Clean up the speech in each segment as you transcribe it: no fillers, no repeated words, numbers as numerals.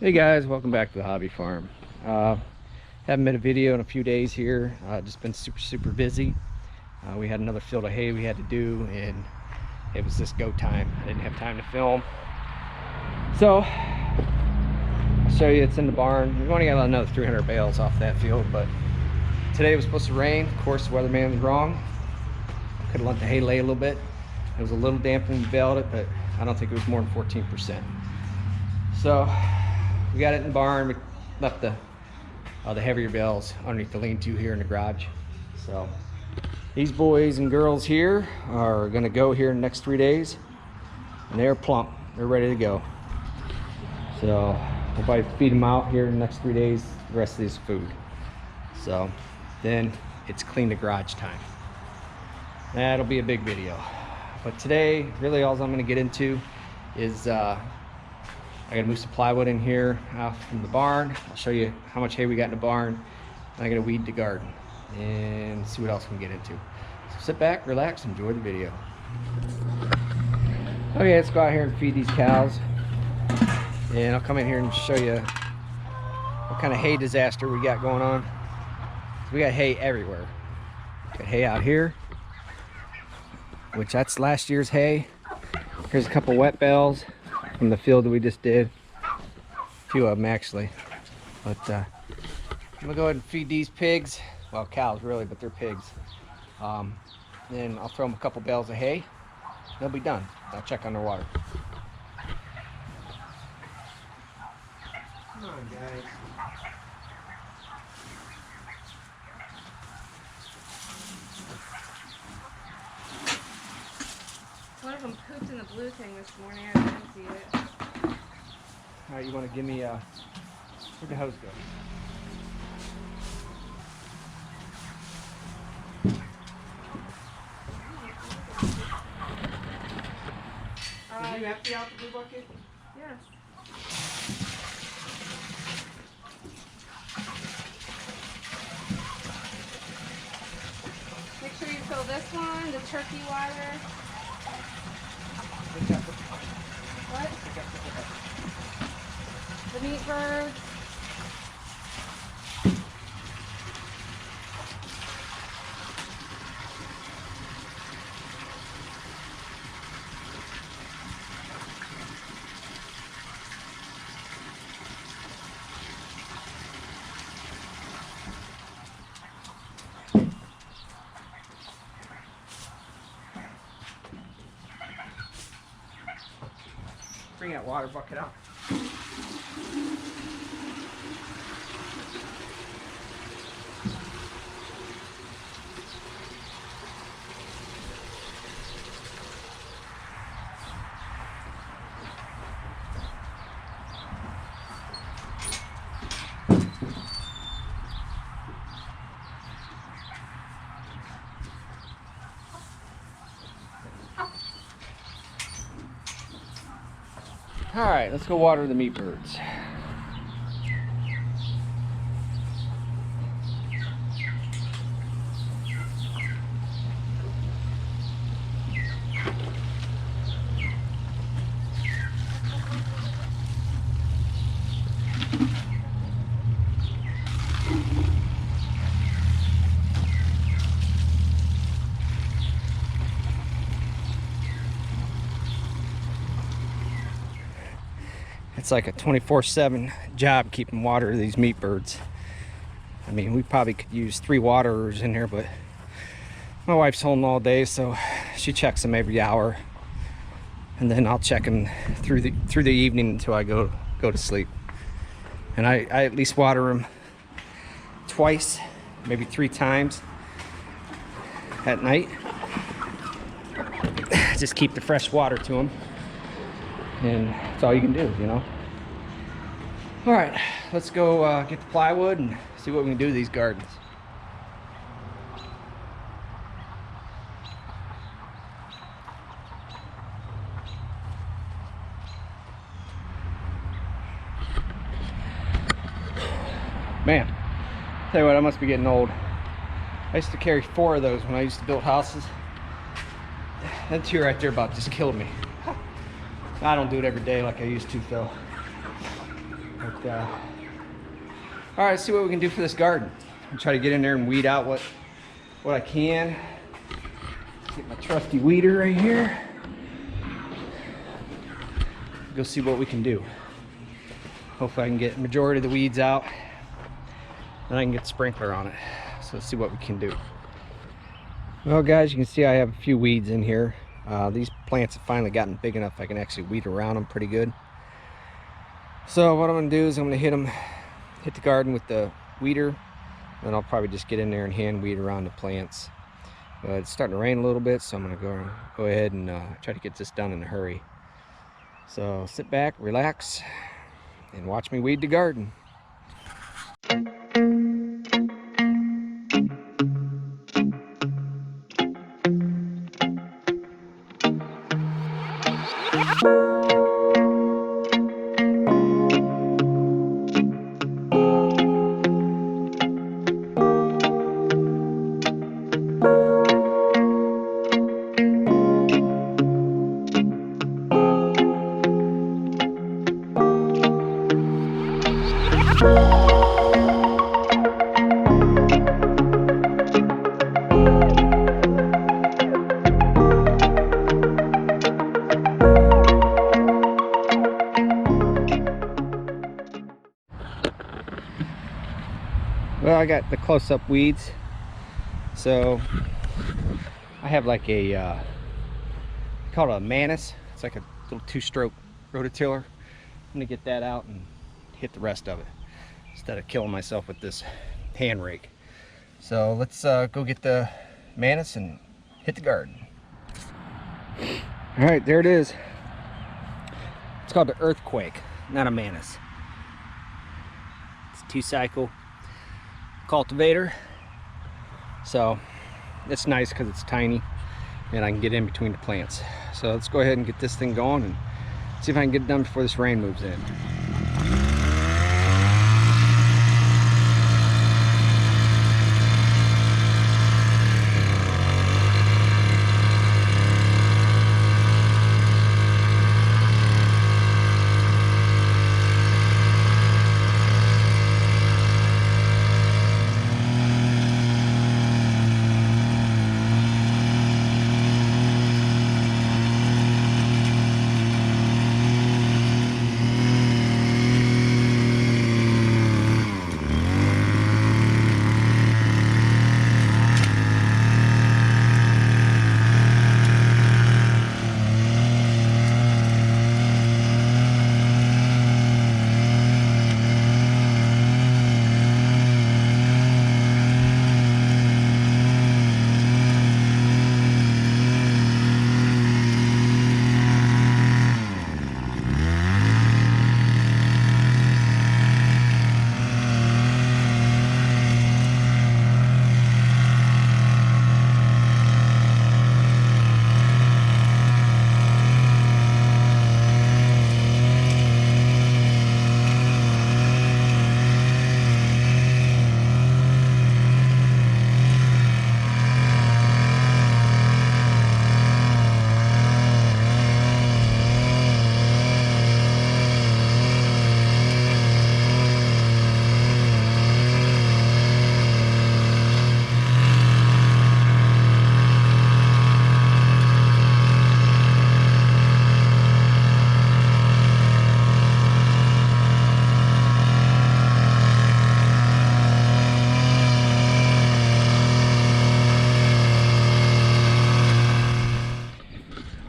Hey guys, welcome back to the hobby farm. Haven't made a video in a few days here. Just been super busy. We had another field of hay we had to do, and it was just go time. I didn't have time to film, so I'll show you. It's in the barn. We've only got another 300 bales off that field, but today was supposed to rain. Of course, the weatherman was wrong. Could have let the hay lay a little bit. It was a little damp when we baled it, but I don't think it was more than 14%. So we got it in the barn. We left the heavier bales underneath the lean-to here in the garage. So these boys and girls here are gonna go here in the next 3 days, and they're plump. They're ready to go. So we'll probably feed them out here in the next 3 days, the rest of this food. So then it's clean the garage time. That'll be a big video. But today, really all I'm gonna get into is I gotta move some plywood in here out from the barn. I'll show you how much hay we got in the barn. And I gotta weed the garden and see what else we can get into. So sit back, relax, enjoy the video. Okay, let's go out here and feed these cows. And I'll come in here and show you what kind of hay disaster we got going on. So we got hay everywhere. Got hay out here, which that's last year's hay. Here's a couple wet bales from the field that we just did. A few of them actually. But I'm gonna go ahead and feed these pigs. Well, cows really, but they're pigs. Then I'll throw them a couple bales of hay. They'll be done. I'll check on their water. Come on, guys. One of them pooped in the blue thing this morning. I didn't see it. All right, you want to give me where'd the hose go? Did you empty out the blue bucket? Yes. Make sure you fill this one, the turkey water. What? The meat birds. Bring that water bucket out. All right, let's go water the meat birds. It's like a 24/7 job keeping water to these meat birds. I mean, we probably could use 3 waterers in here, but my wife's home all day, so she checks them every hour, and then I'll check them through the evening until I go to sleep. And I at least water them twice, maybe 3 times at night. Just keep the fresh water to them. And that's all you can do, you know. All right, let's go get the plywood and see what we can do to these gardens. Man, tell you what, I must be getting old. I used to carry 4 of those when I used to build houses. That 2 right there about just killed me. I don't do it every day like I used to, though. But, all right, let's see what we can do for this garden. I'll try to get in there and weed out what I can. Get my trusty weeder right here. Go see what we can do. Hopefully I can get the majority of the weeds out. And I can get the sprinkler on it. So let's see what we can do. Well guys, you can see I have a few weeds in here. These plants have finally gotten big enough I can actually weed around them pretty good. So what I'm going to do is I'm going to hit the garden with the weeder. Then I'll probably just get in there and hand weed around the plants. But it's starting to rain a little bit, so I'm going to go ahead and try to get this done in a hurry. So sit back, relax, and watch me weed the garden. Well, I got the close-up weeds. So I have like a call it a Manus. It's like a little 2-stroke rototiller. I'm gonna get that out and hit the rest of it instead of killing myself with this hand rake. So let's go get the Manus and hit the garden. All right, there it is. It's called the Earthquake, not a Manus. It's a 2-cycle cultivator. So it's nice because it's tiny and I can get in between the plants. So let's go ahead and get this thing going and see if I can get it done before this rain moves in.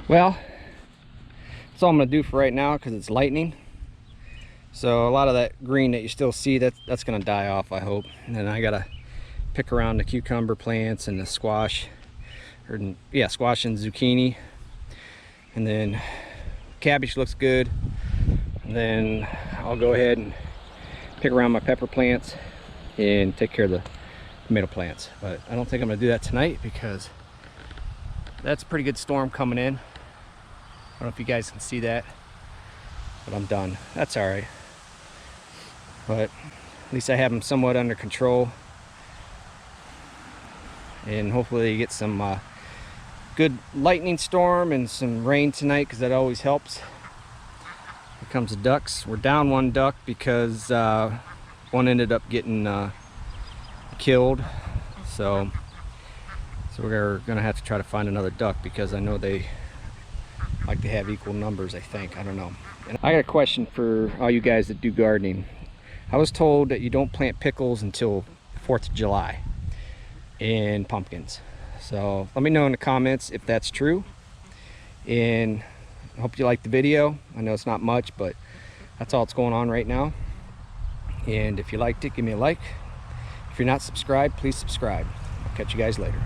Well, that's all I'm gonna do for right now because it's lightning. So a lot of that green that you still see, that's gonna die off, I hope. And then I gotta pick around the cucumber plants and the squash, squash and zucchini. And then cabbage looks good. And then I'll go ahead and pick around my pepper plants and take care of the tomato plants. But I don't think I'm gonna do that tonight because that's a pretty good storm coming in. I don't know if you guys can see that, but I'm done. That's all right. But at least I have them somewhat under control. And hopefully you get some good lightning storm and some rain tonight, because that always helps. comes the ducks. We're down one duck because one ended up getting killed. So we're gonna have to try to find another duck because I know they like to have equal numbers, I think. I don't know. And I got a question for all you guys that do gardening. I was told that you don't plant pickles until 4th of July and pumpkins. So let me know in the comments if that's true. And I hope you liked the video. I know it's not much, but that's all that's going on right now. And if you liked it, give me a like. If you're not subscribed, please subscribe. I'll catch you guys later.